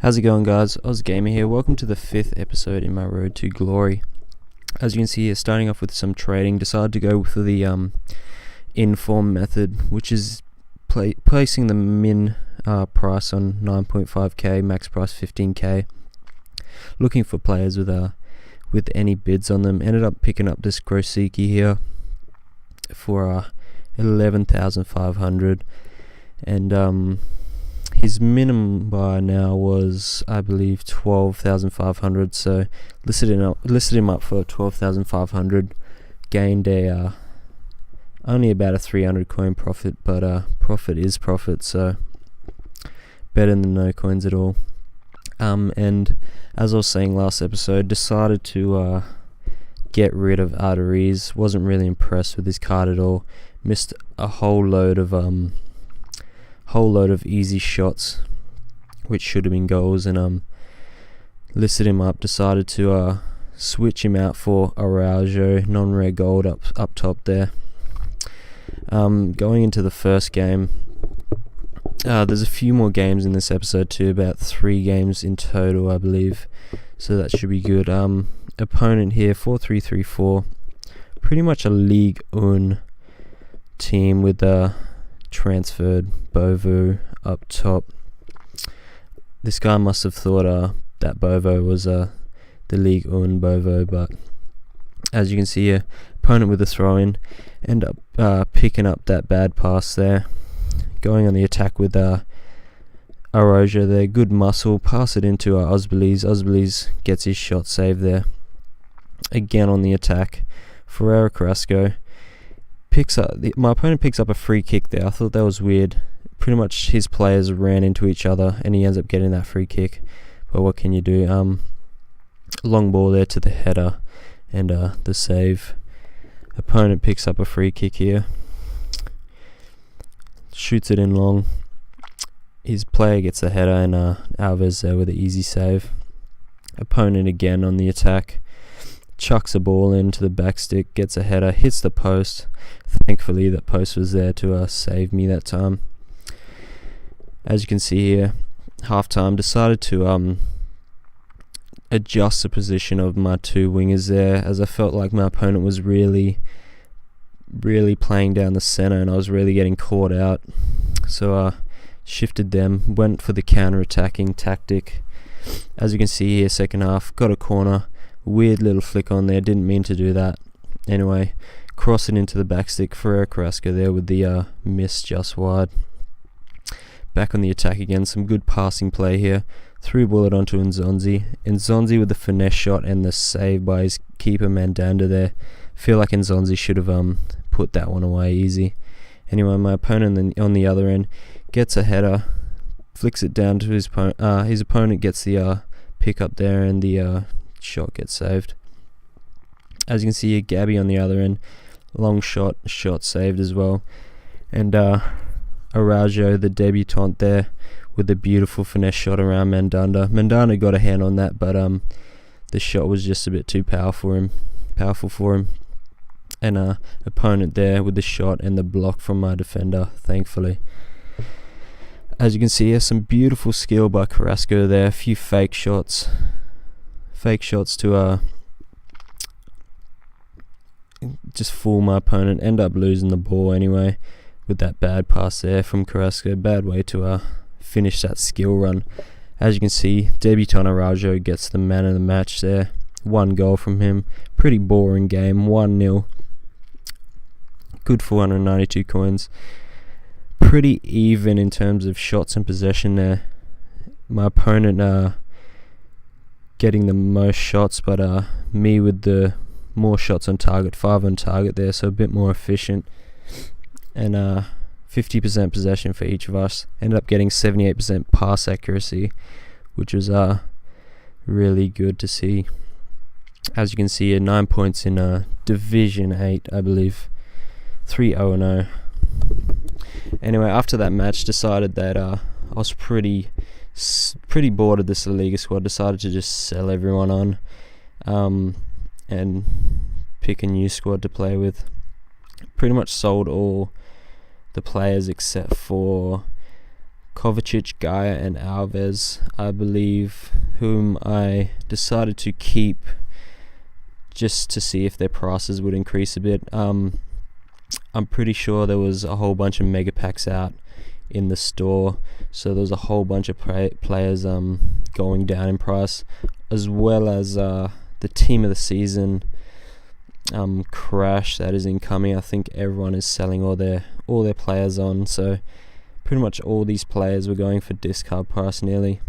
How's it going, guys? OzGamer here. Welcome to the 5th episode in my road to glory. As you can see here, starting off with some trading, decided to go for the inform method, which is placing the min price on 9.5k, max price 15k. Looking for players with any bids on them. Ended up picking up this Grosicki here for 11,500, and his minimum buy now was, I believe, 12,500. So listed him up for 12,500. Gained only about a 300 coin profit, but profit is profit, so better than no coins at all. And as I was saying last episode, decided to get rid of Arteries. Wasn't really impressed with his card at all. Missed a whole load of easy shots, which should have been goals, and listed him up. Decided to switch him out for Araujo, non-rare gold up top there. Going into the first game, there's a few more games in this episode too, about 3 games in total, I believe, so that should be good. Opponent here, 4-3-3-4, pretty much a League 1 team with transferred Bovo up top. This guy must have thought that Bovo was the League 1 Bovo, but as you can see here, opponent with a throw-in, end up picking up that bad pass there. Going on the attack with Araujo there, good muscle, pass it into Osbelis. Osbelis gets his shot saved there. Again on the attack, Ferreira Carrasco my opponent picks up a free kick there. I thought that was weird. Pretty much his players ran into each other and he ends up getting that free kick, but what can you do? Long ball there to the header and the save. Opponent picks up a free kick here, shoots it in long. His player gets the header, and Alves there with an easy save. Opponent again on the attack, chucks a ball into the back stick, gets a header, hits the post. Thankfully that post was there to save me that time. As you can see here, half time, decided to adjust the position of my 2 wingers there, as I felt like my opponent was really playing down the center and I was really getting caught out. So shifted them, went for the counter-attacking tactic. As you can see here, second half, got a corner, weird little flick on there, didn't mean to do that. Anyway, cross it into the back stick, Ferreira Carrasco there with the miss just wide. Back on the attack again, some good passing play here. Threw bullet onto Nzonzi. Nzonzi with the finesse shot and the save by his keeper Mandanda there. Feel like Nzonzi should have put that one away easy. Anyway, my opponent on the other end gets a header, flicks it down to his opponent. His opponent gets the pick up there and the shot gets saved. As you can see here, Gabby on the other end, long shot saved as well. And Araujo, the debutant there, with a beautiful finesse shot around Mandanda. Mandanda got a hand on that, but the shot was just a bit too powerful for him. And opponent there with the shot and the block from my defender, thankfully. As you can see here, some beautiful skill by Carrasco there. A few fake shots to just fool my opponent. End up losing the ball anyway with that bad pass there from Carrasco. Bad way to finish that skill run. As you can see, debutant Araujo gets the man of the match there. 1 goal from him. Pretty boring game, 1-0. Good 492 coins. Pretty even in terms of shots and possession there. My opponent getting the most shots, but me with the more shots on target, 5 on target there, so a bit more efficient. And 50% possession for each of us. Ended up getting 78% pass accuracy, which was really good to see. As you can see here, 9 points in Division 8, I believe. 3-0-0. Anyway, after that match, decided that I was pretty bored of this La Liga squad. Decided to just sell everyone on and pick a new squad to play with. Pretty much sold all the players except for Kovacic, Gaia, and Alves, I believe, whom I decided to keep just to see if their prices would increase a bit. I'm pretty sure there was a whole bunch of mega packs out in the store, so there was a whole bunch of players going down in price, as well as the team of the season crash that is incoming. I think everyone is selling all their players on, so pretty much all these players were going for discard price nearly,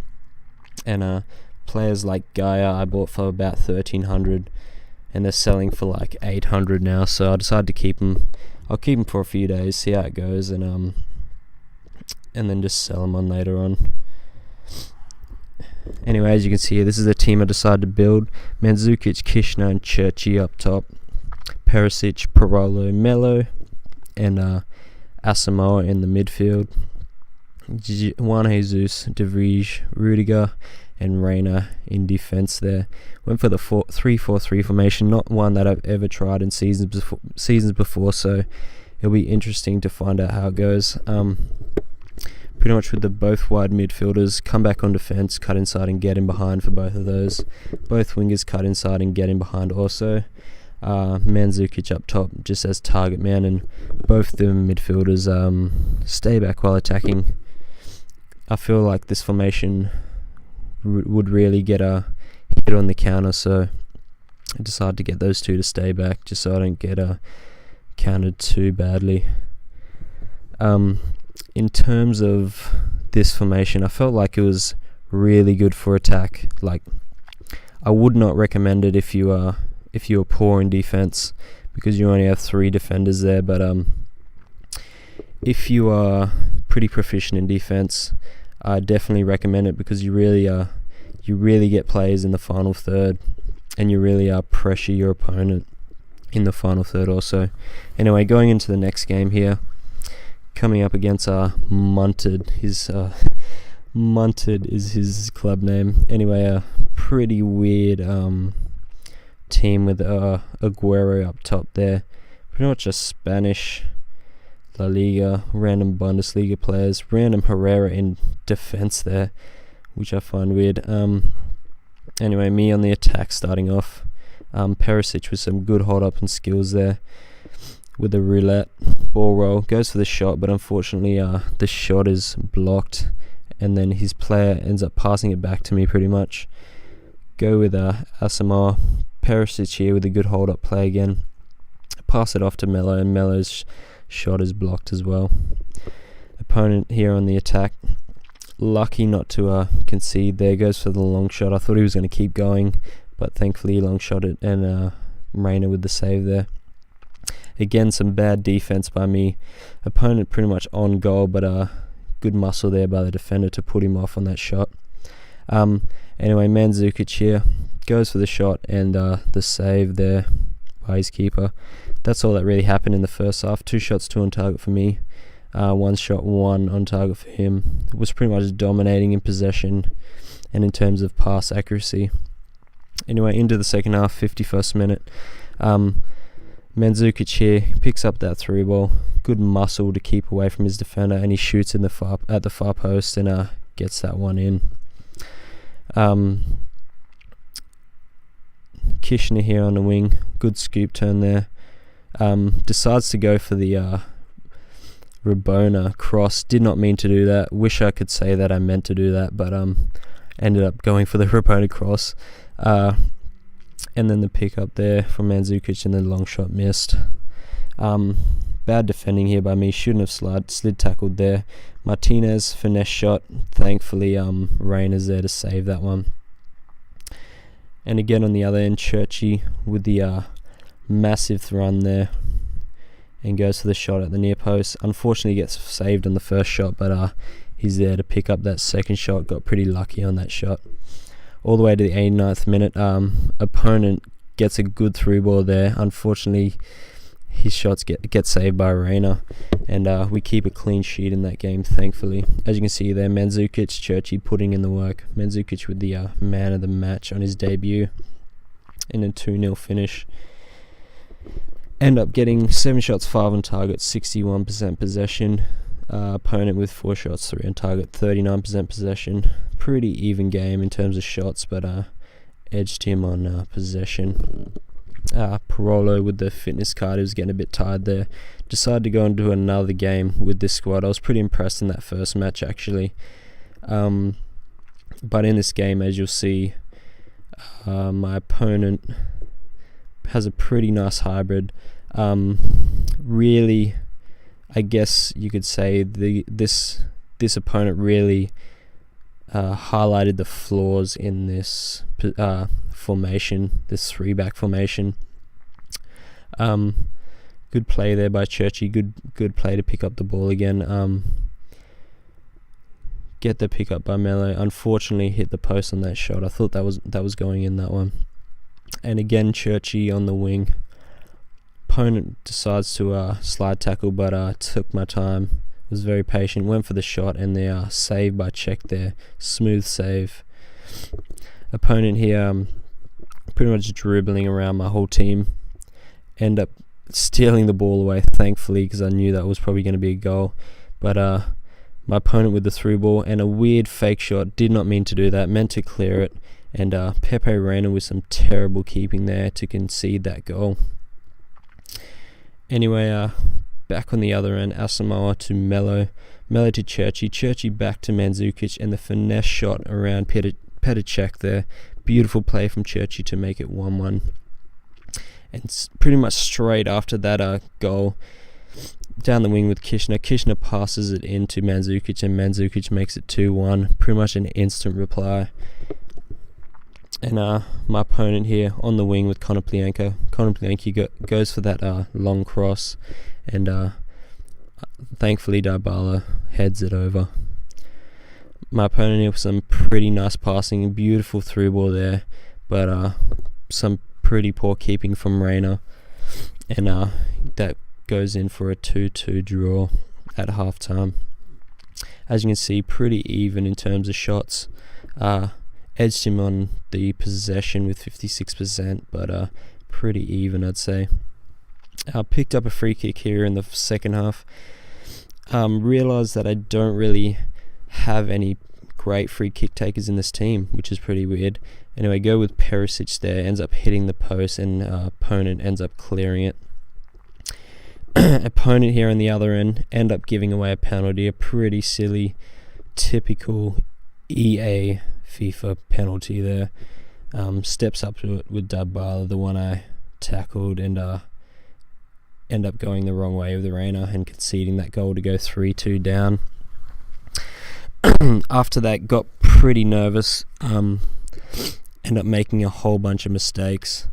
and players like Gaia I bought for about 1,300, and they're selling for like 800 now, so I decided to keep them. I'll keep them for a few days, see how it goes, and then just sell them on later on. Anyway, as you can see here, this is the team I decided to build. Mandzukic, Kishna, and Churchy up top. Perisic, Parolo, Melo, and Asamoah in the midfield. Juan Jesus, De Vrij, Rudiger, and Reina in defence there. Went for the 3-4-3 formation, not one that I've ever tried in seasons before, so it'll be interesting to find out how it goes. Pretty much with the both wide midfielders come back on defence, cut inside and get in behind for both of those. Both wingers cut inside and get in behind also. Mandzukic up top just as target man, and both the midfielders stay back while attacking. I feel like this formation would really get a hit on the counter, so I decided to get those two to stay back just so I don't get countered too badly. In terms of this formation, I felt like it was really good for attack. Like, I would not recommend it if you are poor in defense, because you only have 3 defenders there, but if you are pretty proficient in defense, I definitely recommend it, because you really get players in the final third, and you really pressure your opponent in the final third also. Anyway, going into the next game here, coming up against Munted. Munted is his club name. Anyway, a pretty weird team with Aguero up top there. Pretty much a Spanish La Liga, random Bundesliga players, random Herrera in defense there, which I find weird. Anyway, me on the attack starting off. Perisic with some good hold up and skills there, with a roulette ball roll, goes for the shot, but unfortunately the shot is blocked, and then his player ends up passing it back to me pretty much. Go with Asamoah. Perisic here with a good hold up play again, pass it off to Melo, and Melo's shot is blocked as well. Opponent here on the attack, lucky not to concede there, goes for the long shot. I thought he was going to keep going, but thankfully he long shot it, and Reina with the save there. Again, some bad defense by me. Opponent pretty much on goal, but good muscle there by the defender to put him off on that shot. Anyway, Mandzukic here goes for the shot and the save there by his keeper. That's all that really happened in the first half. 2 shots, 2 on target for me. 1 shot, 1 on target for him. It was pretty much dominating in possession and in terms of pass accuracy. Anyway, into the second half, 51st minute. Mandzukic here picks up that through ball. Good muscle to keep away from his defender, and he shoots in at the far post and gets that one in. Kishna here on the wing, good scoop turn there. Decides to go for the Rabona cross. Did not mean to do that. Wish I could say that I meant to do that, but ended up going for the Rabona cross. And then the pick up there from Mandzukic, and the long shot missed. Bad defending here by me. Shouldn't have slid tackled there. Martinez finesse shot. Thankfully, Reina's there to save that one. And again on the other end, Churchy with the massive run there, and goes for the shot at the near post. Unfortunately, gets saved on the first shot, but he's there to pick up that second shot. Got pretty lucky on that shot. All the way to the 89th minute, opponent gets a good through ball there. Unfortunately, his shots get saved by Reina, and we keep a clean sheet in that game, thankfully. As you can see there, Mandzukic, Churchy putting in the work. Mandzukic with the man of the match on his debut in a 2-0 finish. End up getting 7 shots, 5 on target, 61% possession. Opponent with 4 shots, 3 on target, 39% possession. Pretty even game in terms of shots, but edged him on possession. Parolo with the fitness card, he was getting a bit tired there. Decided to go and do another game with this squad. I was pretty impressed in that first match, actually. But in this game, as you'll see, my opponent has a pretty nice hybrid. Really, I guess you could say this opponent really highlighted the flaws in this formation, this 3-back formation. Good play there by Churchy. Good play to pick up the ball again. Get the pick up by Melo. Unfortunately, hit the post on that shot. I thought that was going in, that one. And again, Churchy on the wing. Opponent decides to slide tackle, but took my time. Was very patient. Went for the shot, and the save by Czech there. Smooth save. Opponent here, pretty much dribbling around my whole team. End up stealing the ball away, thankfully, because I knew that was probably going to be a goal. But my opponent with the through ball and a weird fake shot. Did not mean to do that. Meant to clear it. And Pepe Reina with some terrible keeping there to concede that goal. Anyway, back on the other end, Asamoah to Melo. Melo to Churchy. Churchy back to Mandzukic, and the finesse shot around Petr Cech there. Beautiful play from Churchy to make it 1-1. And pretty much straight after that goal, down the wing with Kishner. Kishner passes it into Mandzukic, and Mandzukic makes it 2-1. Pretty much an instant reply. And my opponent here on the wing with Konoplyanka. Konoplyanka goes for that long cross, and thankfully Dybala heads it over. My opponent here with some pretty nice passing, beautiful through ball there, but some pretty poor keeping from Reina, and that goes in for a 2-2 draw at halftime. As you can see, pretty even in terms of shots. Edged him on the possession with 56%, but pretty even, I'd say. Picked up a free kick here in the second half. Realised that I don't really have any great free kick takers in this team, which is pretty weird. Anyway, go with Perisic there, ends up hitting the post, and opponent ends up clearing it. Opponent here on the other end end up giving away a penalty, a pretty silly, typical EA FIFA penalty there. Steps up to it with Dybala, the one I tackled, and end up going the wrong way with the Reina and conceding that goal to go 3-2 down. After that, got pretty nervous. End up making a whole bunch of mistakes,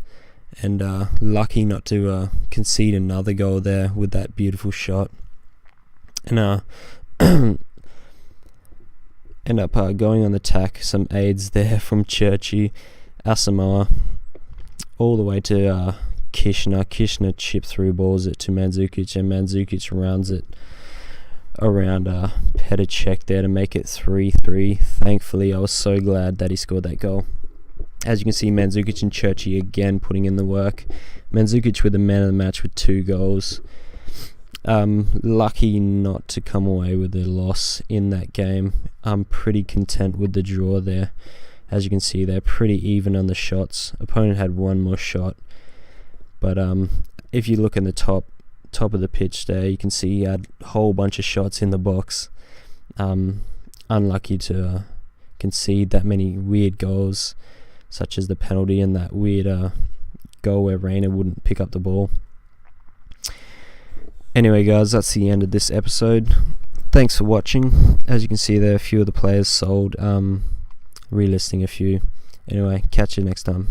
and lucky not to concede another goal there with that beautiful shot. And end up going on the attack. Some aids there from Churchy, Asamoah, all the way to Kishner. Kishner chip through balls it to Mandzukic, and Mandzukic rounds it around Petr Cech there to make it 3-3. Thankfully, I was so glad that he scored that goal. As you can see, Mandzukic and Churchy again putting in the work. Mandzukic with the man of the match with 2 goals. Lucky not to come away with a loss in that game. I'm pretty content with the draw there. As you can see, they're pretty even on the shots. Opponent had 1 more shot, but if you look in the top of the pitch there, you can see he had a whole bunch of shots in the box. Unlucky to concede that many weird goals, such as the penalty and that weird goal where Reina wouldn't pick up the ball. Anyway, guys, that's the end of this episode. Thanks for watching. As you can see there, a few of the players sold. Relisting a few. Anyway, catch you next time.